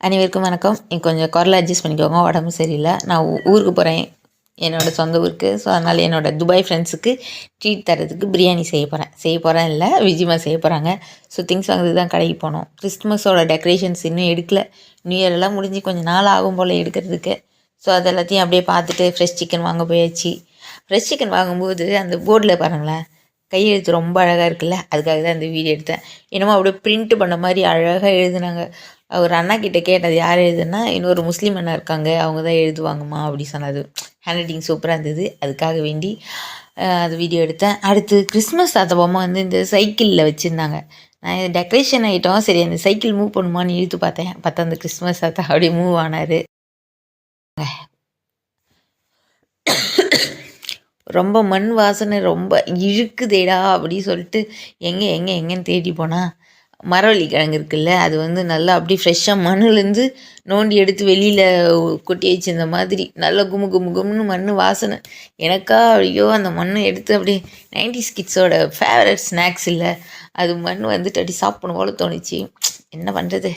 அனைவருக்கும் வணக்கம். கொஞ்சம் குரலை அட்ஜஸ்ட் பண்ணிக்கோங்க, உடம்பு சரியில்லை. நான் ஊருக்கு போகிறேன், என்னோடய சொந்த ஊருக்கு. ஸோ அதனால் என்னோடய துபாய் ஃப்ரெண்ட்ஸுக்கு ட்ரீட் தரதுக்கு பிரியாணி செய்ய போகிறேன் இல்லை விஜிமா செய்ய போகிறாங்க. ஸோ திங்ஸ் வாங்குறதுக்கு தான் கடைக்கு போனோம். கிறிஸ்துமஸோட டெக்கரேஷன்ஸ் இன்னும் எடுக்கல. நியூ இயர் எல்லாம் முடிஞ்சு கொஞ்சம் நாள் ஆகும் போல் எடுக்கிறதுக்கு. ஸோ அது எல்லாத்தையும் அப்படியே பார்த்துட்டு ஃப்ரெஷ் சிக்கன் வாங்க போயாச்சு. ஃப்ரெஷ் சிக்கன் வாங்கும்போது அந்த போர்டில் பாருங்களேன், கையெழுத்து ரொம்ப அழகாக இருக்குல்ல, அதுக்காக தான் இந்த வீடியோ எடுத்தேன். என்னமோ அப்படியே பிரிண்ட் பண்ண மாதிரி அழகாக எழுதுனாங்க. ஒரு அண்ணா கிட்டே கேட்டது யார் எழுதுனா, இன்னொரு முஸ்லீம் அண்ணா இருக்காங்க, அவங்க தான் எழுதுவாங்கம்மா அப்படி சொன்னது. ஹேண்ட் ரைட்டிங் சூப்பராக இருந்தது, அதுக்காக வேண்டி அது வீடியோ எடுத்தேன். அடுத்து கிறிஸ்மஸ் தாத்தா பொம்மை வந்து இந்த சைக்கிளில் வச்சுருந்தாங்க. நான் இது டெக்கரேஷன் ஐட்டம், சரி அந்த சைக்கிள் மூவ் பண்ணுமான்னு இழுத்து பார்த்தேன். பார்த்தா அந்த கிறிஸ்மஸ் தாத்தா அப்படியே மூவ் ஆனார். ரொம்ப மண் வாசனை ரொம்ப இழுக்குதேடா அப்படி சொல்லிட்டு எங்கேன்னு தேடி போனால் மரவள்ளி கிழங்கு இருக்குல்ல, அது வந்து நல்லா அப்படி ஃப்ரெஷ்ஷாக மண்ணுலேருந்து நோண்டி எடுத்து வெளியில் கொட்டி வச்சிருந்த மாதிரி நல்லா கும்மு கும்மு கும்னு மண் வாசனை. எனக்கா ஐயோ அந்த மண்ணை எடுத்து அப்படியே 90s கிட்ஸோட ஃபேவரட் ஸ்நாக்ஸ் இல்லை, அது மண் வந்துட்டு அப்படி சாப்பிடணும் போல தோணுச்சு. என்ன பண்ணுறது.